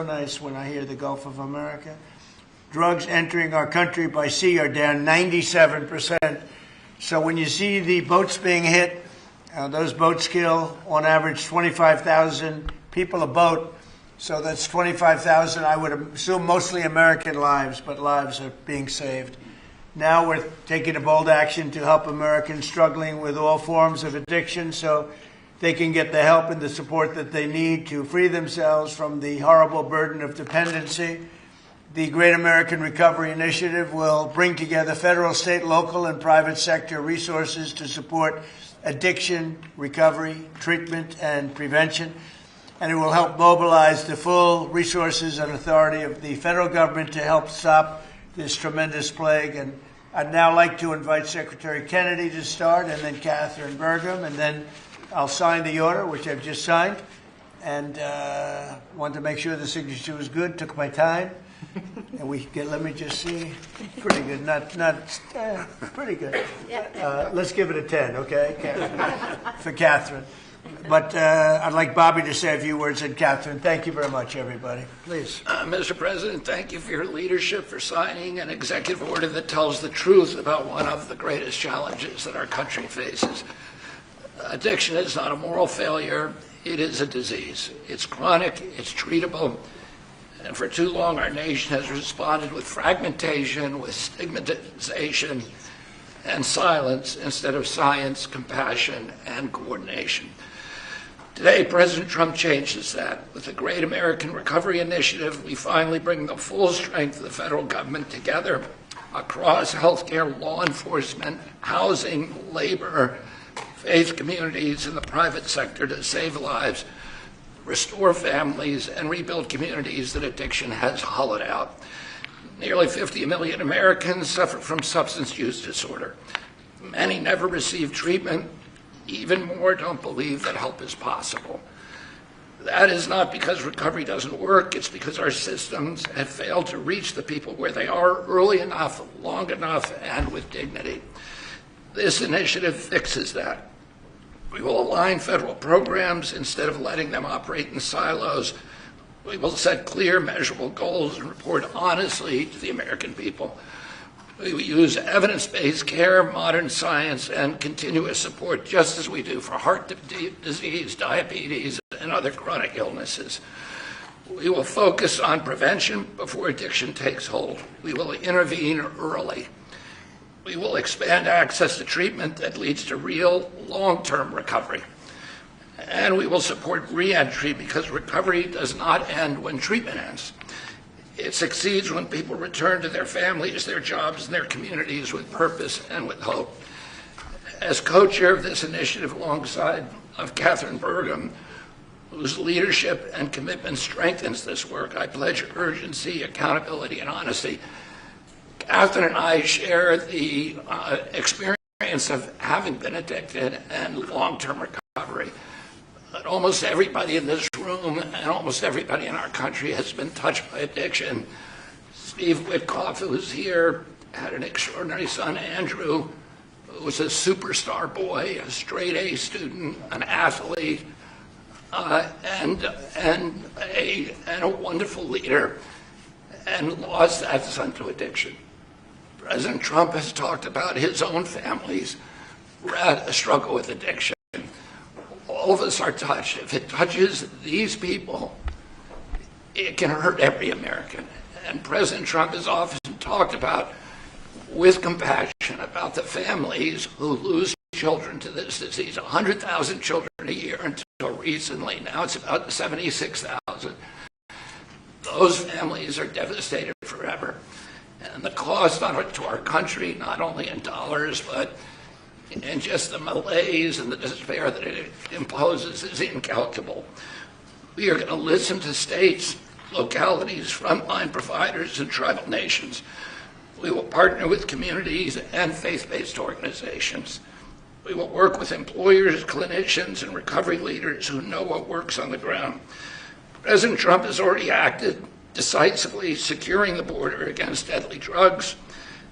nice when I hear the Gulf of America. Drugs entering our country by sea are down 97%. So when you see the boats being hit, those boats kill on average 25,000 people a boat. So that's 25,000, I would assume mostly American lives, but lives are being saved. Now we're taking a bold action to help Americans struggling with all forms of addiction so they can get the help and the support that they need to free themselves from the horrible burden of dependency. The Great American Recovery Initiative will bring together federal, state, local, and private sector resources to support addiction, recovery, treatment, and prevention. And it will help mobilize the full resources and authority of the federal government to help stop this tremendous plague. And I'd now like to invite Secretary Kennedy to start, and then Catherine Burgum, and then I'll sign the order, which I've just signed, and wanted to make sure the signature was good. Took my time, and let me just see. Pretty good, pretty good. Let's give it a 10, okay, for Catherine. But I'd like Bobby to say a few words, and Catherine, thank you very much, everybody. Please. Mr. President, thank you for your leadership, for signing an executive order that tells the truth about one of the greatest challenges that our country faces. Addiction is not a moral failure, it is a disease. It's chronic, it's treatable, and for too long our nation has responded with fragmentation, with stigmatization, and silence instead of science, compassion, and coordination. Today, President Trump changes that. With the Great American Recovery Initiative, we finally bring the full strength of the federal government together across healthcare, law enforcement, housing, labor, faith communities, and the private sector to save lives, restore families, and rebuild communities that addiction has hollowed out. Nearly 50 million Americans suffer from substance use disorder. Many never receive treatment. Even more don't believe that help is possible. That is not because recovery doesn't work. It's because our systems have failed to reach the people where they are early enough, long enough, and with dignity. This initiative fixes that. We will align federal programs instead of letting them operate in silos. We will set clear, measurable goals and report honestly to the American people. We will use evidence-based care, modern science, and continuous support, just as we do for heart disease, diabetes, and other chronic illnesses. We will focus on prevention before addiction takes hold. We will intervene early. We will expand access to treatment that leads to real, long-term recovery. And we will support re-entry because recovery does not end when treatment ends. It succeeds when people return to their families, their jobs, and their communities with purpose and with hope. As co-chair of this initiative alongside of Catherine Burgum, whose leadership and commitment strengthens this work, I pledge urgency, accountability, and honesty. Catherine and I share the experience of having been addicted and long-term recovery. Almost everybody in this room and almost everybody in our country has been touched by addiction. Steve Witkoff, who's here, had an extraordinary son, Andrew, who was a superstar boy, a straight A student, an athlete, and a wonderful leader, and lost that son to addiction. President Trump has talked about his own family's struggle with addiction. All of us are touched. If it touches these people, it can hurt every American. And President Trump has often talked about, with compassion, about the families who lose children to this disease. 100,000 children a year until recently. Now it's about 76,000. Those families are devastated forever. And the cost to our country, not only in dollars, but and just the malaise and the despair that it imposes is incalculable. We are going to listen to states, localities, frontline providers, and tribal nations. We will partner with communities and faith-based organizations. We will work with employers, clinicians, and recovery leaders who know what works on the ground. President Trump has already acted decisively, securing the border against deadly drugs,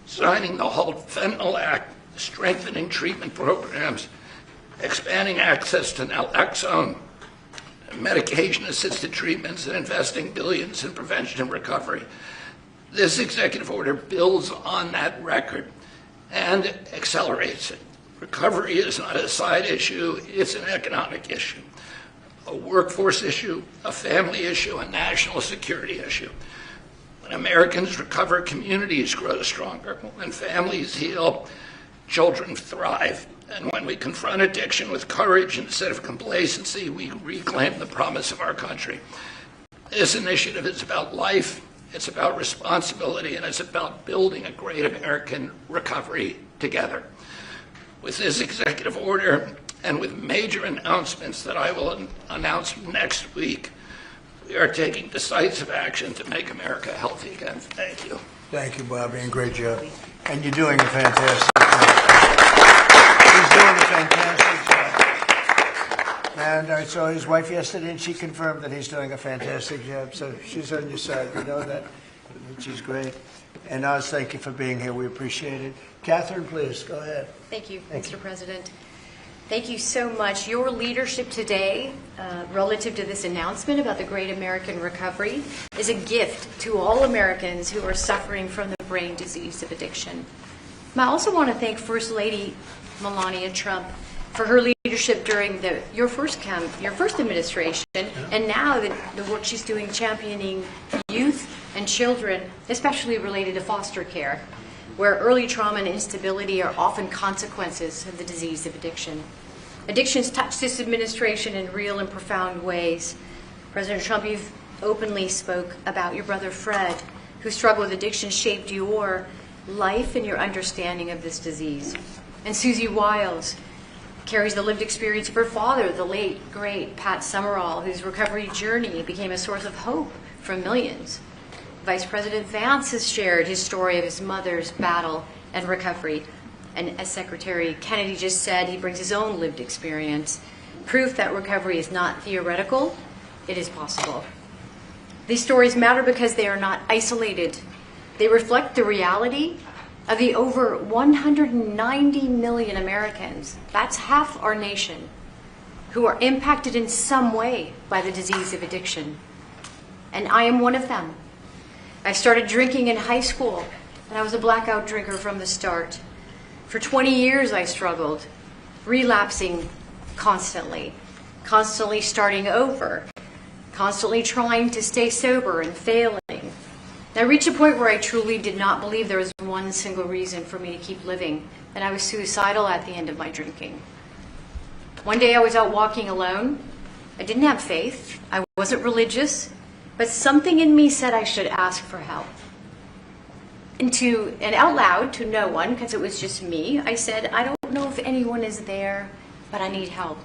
signing the Halt Fentanyl Act, strengthening treatment programs, expanding access to naloxone, medication-assisted treatments, and investing billions in prevention and recovery. This executive order builds on that record and accelerates it. Recovery is not a side issue, it's an economic issue, a workforce issue, a family issue, a national security issue. When Americans recover, communities grow stronger. When families heal, children thrive. And when we confront addiction with courage instead of complacency, we reclaim the promise of our country. This initiative is about life, it's about responsibility, and it's about building a great American recovery together. With this executive order and with major announcements that I will announce next week, we are taking decisive action to make America healthy again. Thank you. Thank you, Bobby, and great job. And you're doing a fantastic job. He's doing a fantastic job. And I saw his wife yesterday, and she confirmed that he's doing a fantastic job. So she's on your side. You know that. She's great. And Oz, thank you for being here. We appreciate it. Catherine, please, go ahead. Thank you, Mr. President. Thank you so much. Your leadership today, relative to this announcement about the Great American Recovery, is a gift to all Americans who are suffering from the brain disease of addiction. And I also want to thank First Lady Melania Trump for her leadership during your first administration, and now the work she's doing championing youth and children, especially related to foster care, where early trauma and instability are often consequences of the disease of addiction. Addictions touch this administration in real and profound ways. President Trump, you've openly spoke about your brother Fred, who struggled with addiction, shaped your life and your understanding of this disease. And Susie Wiles carries the lived experience of her father, the late, great Pat Summerall, whose recovery journey became a source of hope for millions. Vice President Vance has shared his story of his mother's battle and recovery. And as Secretary Kennedy just said, he brings his own lived experience, proof that recovery is not theoretical, it is possible. These stories matter because they are not isolated. They reflect the reality of the over 190 million Americans, that's half our nation, who are impacted in some way by the disease of addiction. And I am one of them. I started drinking in high school, and I was a blackout drinker from the start. For 20 years I struggled, relapsing constantly starting over, constantly trying to stay sober and failing. I reached a point where I truly did not believe there was one single reason for me to keep living, and I was suicidal at the end of my drinking. One day I was out walking alone. I didn't have faith. I wasn't religious. But something in me said I should ask for help. And out loud to no one, because it was just me, I said, I don't know if anyone is there, but I need help.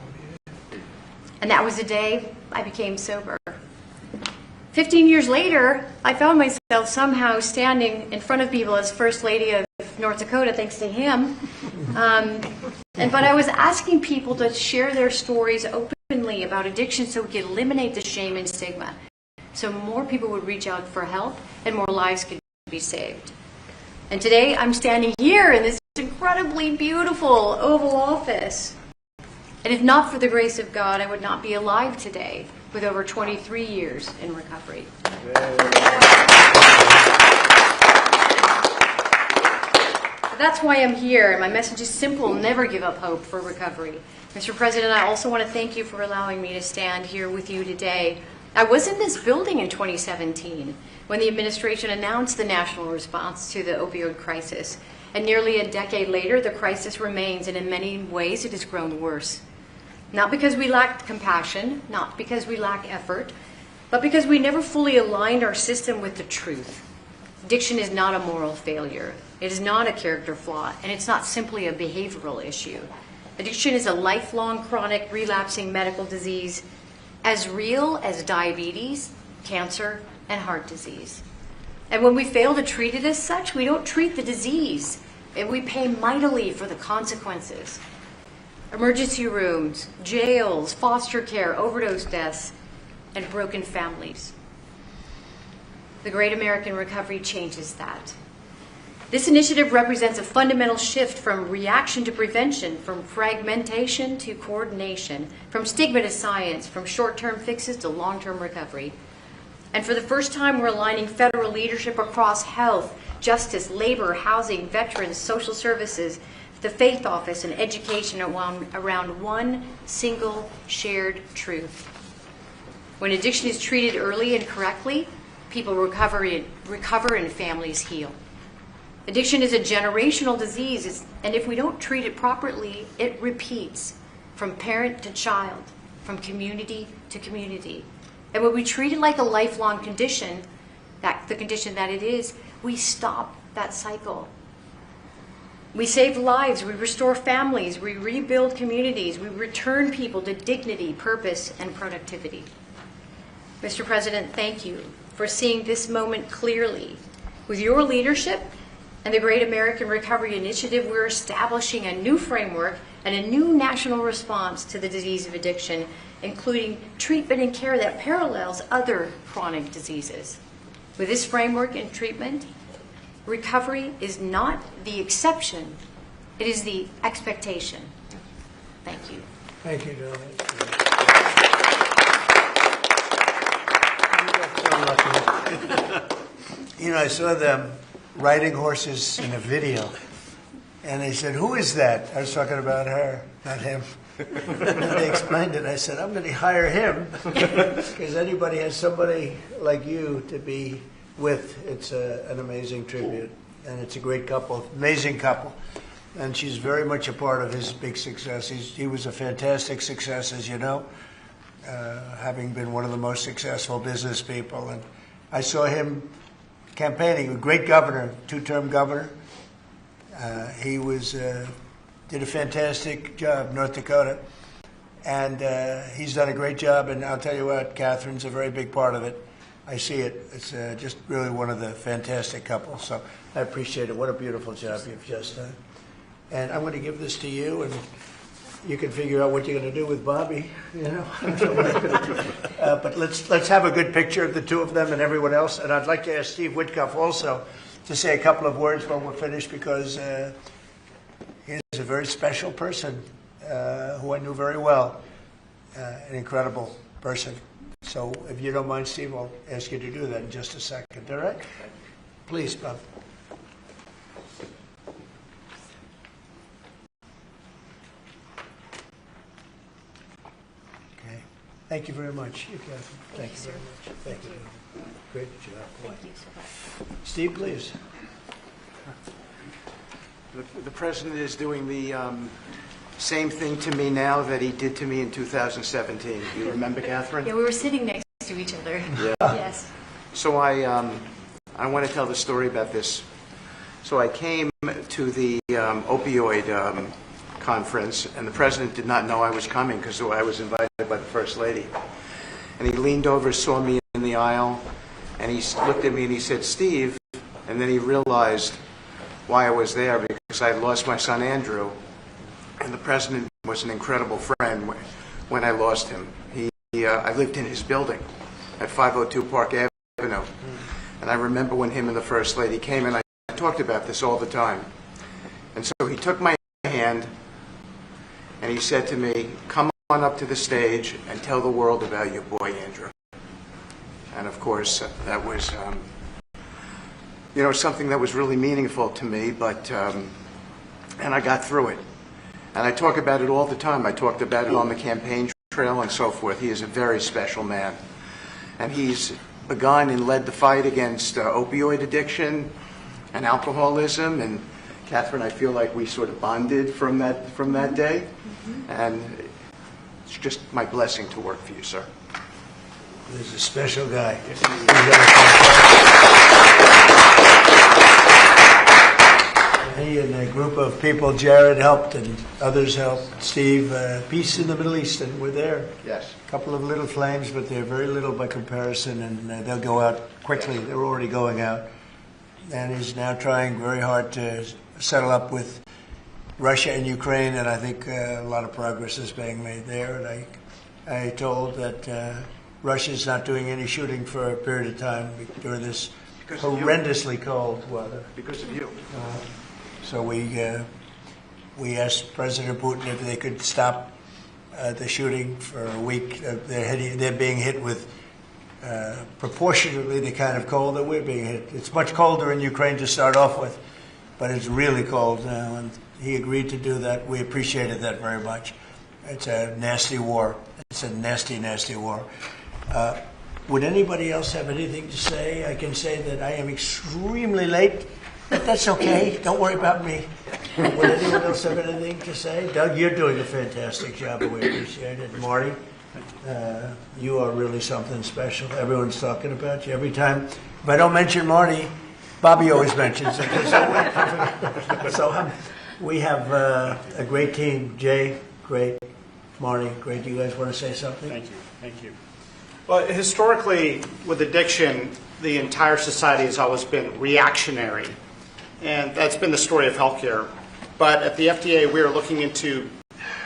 And that was the day I became sober. 15 years later, I found myself somehow standing in front of people as First Lady of North Dakota, thanks to him. But I was asking people to share their stories openly about addiction so we could eliminate the shame and stigma. So more people would reach out for help and more lives could be saved. And today I'm standing here in this incredibly beautiful Oval Office. And if not for the grace of God, I would not be alive today with over 23 years in recovery. That's why I'm here. My message is simple: never give up hope for recovery. Mr. President, I also want to thank you for allowing me to stand here with you today. I was in this building in 2017 when the administration announced the national response to the opioid crisis. And nearly a decade later, the crisis remains, and in many ways it has grown worse. Not because we lacked compassion, not because we lack effort, but because we never fully aligned our system with the truth. Addiction is not a moral failure. It is not a character flaw, and it's not simply a behavioral issue. Addiction is a lifelong, chronic, relapsing medical disease as real as diabetes, cancer, and heart disease. And when we fail to treat it as such, we don't treat the disease, and we pay mightily for the consequences. Emergency rooms, jails, foster care, overdose deaths, and broken families. The Great American Recovery changes that. This initiative represents a fundamental shift from reaction to prevention, from fragmentation to coordination, from stigma to science, from short-term fixes to long-term recovery. And for the first time, we're aligning federal leadership across health, justice, labor, housing, veterans, social services, the faith office, and education around one single shared truth. When addiction is treated early and correctly, people recover and families heal. Addiction is a generational disease, and if we don't treat it properly, it repeats from parent to child, from community to community. And when we treat it like a lifelong condition, the condition that it is, we stop that cycle. We save lives, we restore families, we rebuild communities, we return people to dignity, purpose, and productivity. Mr. President, thank you for seeing this moment clearly. With your leadership and the Great American Recovery Initiative, we're establishing a new framework and a new national response to the disease of addiction, including treatment and care that parallels other chronic diseases. With this framework and treatment, recovery is not the exception, it is the expectation. Thank you. Thank you, Julie. You know, I saw them riding horses in a video, and they said, "Who is that?" I was talking about her, not him. And they explained it. I said, "I'm going to hire him because anybody has somebody like you to be with. It's an amazing tribute, and it's a great couple, amazing couple." And she's very much a part of his big success. He was a fantastic success, as you know, having been one of the most successful business people. And I saw him campaigning, a great governor, two-term governor. He did a fantastic job, North Dakota. And he's done a great job, and I'll tell you what, Catherine's a very big part of it. I see it. It's just really one of the fantastic couples. So I appreciate it. What a beautiful job you've just done. And I'm going to give this to you, and you can figure out what you're going to do with Bobby. You know, but let's have a good picture of the two of them and everyone else. And I'd like to ask Steve Whitcuff also to say a couple of words when we're finished, because he's a very special person who I knew very well, an incredible person. So if you don't mind, Steve, I'll ask you to do that in just a second. All right? Please, Bob. Okay. Thank you very much, Catherine. Thank you very much. Thank you. Great job. Thank you so much. Steve, please. The president is doing the same thing to me now that he did to me in 2017. Do you remember, Catherine? Yeah, we were sitting next to each other. Yeah. Yes. So I want to tell the story about this. So I came to the opioid conference, and the president did not know I was coming because I was invited by the First Lady. And he leaned over, saw me in the aisle, and he looked at me and he said, "Steve," and then he realized why I was there, because I had lost my son Andrew, and the president was an incredible friend when I lost him. I lived in his building at 502 Park Avenue, and I remember when him and the First Lady came, and I talked about this all the time. And so he took my hand, and he said to me, "Come on up to the stage and tell the world about your boy Andrew." And of course, that was something that was really meaningful to me, but and I got through it. And I talk about it all the time. I talked about it on the campaign trail and so forth. He is a very special man. And he's begun and led the fight against opioid addiction and alcoholism. And Catherine, I feel like we sort of bonded from that day. Mm-hmm. And it's just my blessing to work for you, sir. He's a special guy. He and a group of people, Jared helped and others helped. Steve, peace in the Middle East, and we're there. Yes. A couple of little flames, but they're very little by comparison, and they'll go out quickly. Yes. They're already going out. And he's now trying very hard to settle up with Russia and Ukraine, and I think a lot of progress is being made there. And I told that Russia's not doing any shooting for a period of time during this Because of you. horrendously cold weather. Because of you. So we asked President Putin if they could stop the shooting for a week. They're being hit with proportionately the kind of cold that we're being hit. It's much colder in Ukraine to start off with, but it's really cold now, and he agreed to do that. We appreciated that very much. It's a nasty war. It's a nasty, nasty war. Would anybody else have anything to say? I can say that I am extremely late, but that's okay. Don't worry about me. Would anyone else have anything to say? Doug, you're doing a fantastic job, and we appreciate it. Marty, you are really something special. Everyone's talking about you. Every time, if I don't mention Marty, Bobby always mentions it. So we have a great team. Jay, great. Marty, great. Do you guys want to say something? Thank you. Well, historically, with addiction, the entire society has always been reactionary, and that's been the story of healthcare. But at the FDA, we are looking into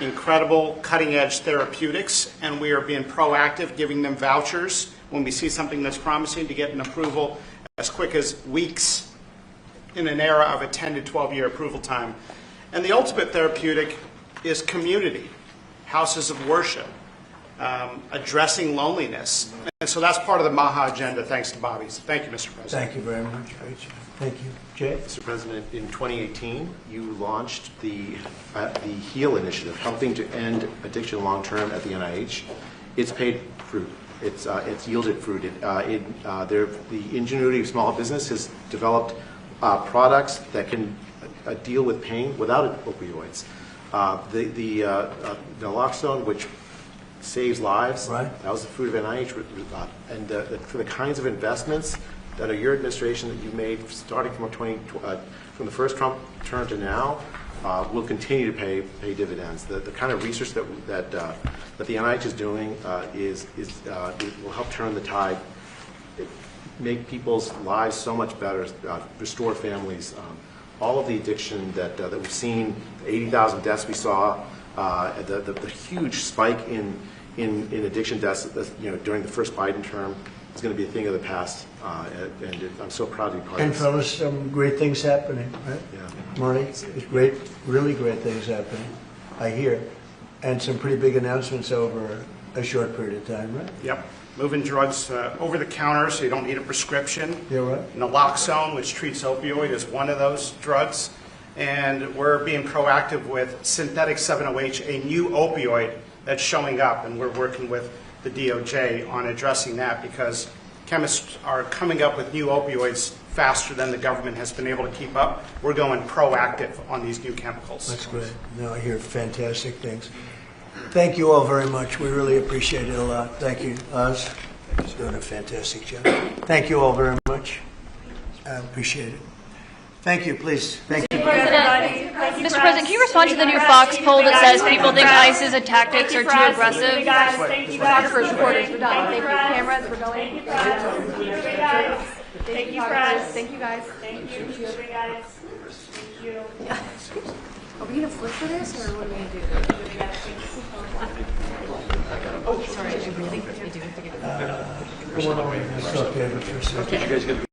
incredible cutting-edge therapeutics, and we are being proactive, giving them vouchers when we see something that's promising to get an approval as quick as weeks in an era of a 10 to 12-year approval time. And the ultimate therapeutic is community, houses of worship, addressing loneliness. And so that's part of the MAHA agenda, thanks to Bobby's. Thank you, Mr. President. Thank you very much. Great job. Thank you. Jay? Mr. President, in 2018, you launched the HEAL initiative, helping to end addiction long-term at the NIH. It's paid fruit. It's yielded fruit. The ingenuity of small business has developed products that can deal with pain without opioids. The naloxone, which saves lives, right. That was the fruit of NIH. And for the kinds of investments that are your administration that you made starting from the first Trump term to now, will continue to pay dividends. The kind of research that the NIH is doing will help turn the tide, make people's lives so much better, restore families. All of the addiction that we've seen, 80,000 deaths we saw, the huge spike in addiction deaths, during the first Biden term is going to be a thing of the past, and I'm so proud to be part of And this. fellas, some great things happening, right? Yeah. Marty, there's great, really great things happening, I hear, and some pretty big announcements over a short period of time, right? Yep. Moving drugs over the counter so you don't need a prescription. Yeah, right. Naloxone, which treats opioid, is one of those drugs. And we're being proactive with synthetic 7-OH, a new opioid that's showing up. And we're working with the DOJ on addressing that because chemists are coming up with new opioids faster than the government has been able to keep up. We're going proactive on these new chemicals. That's great. No, I hear fantastic things. Thank you all very much. We really appreciate it a lot. Thank you, Oz. He's doing a fantastic job. Thank you all very much. I appreciate it. Thank you, please. Thank you. Mr. President, can you respond to the new Fox poll that says people think ICE's tactics are too aggressive? Photographers, reporters, we're done. Thank you. Cameras, we're going. Thank you, press. Thank you, guys. Thank you, guys. Thank you. Are we going to flip for this, or what are we going to do? Oh, sorry, I really do have to get Come on over. Let's talk to you for a second.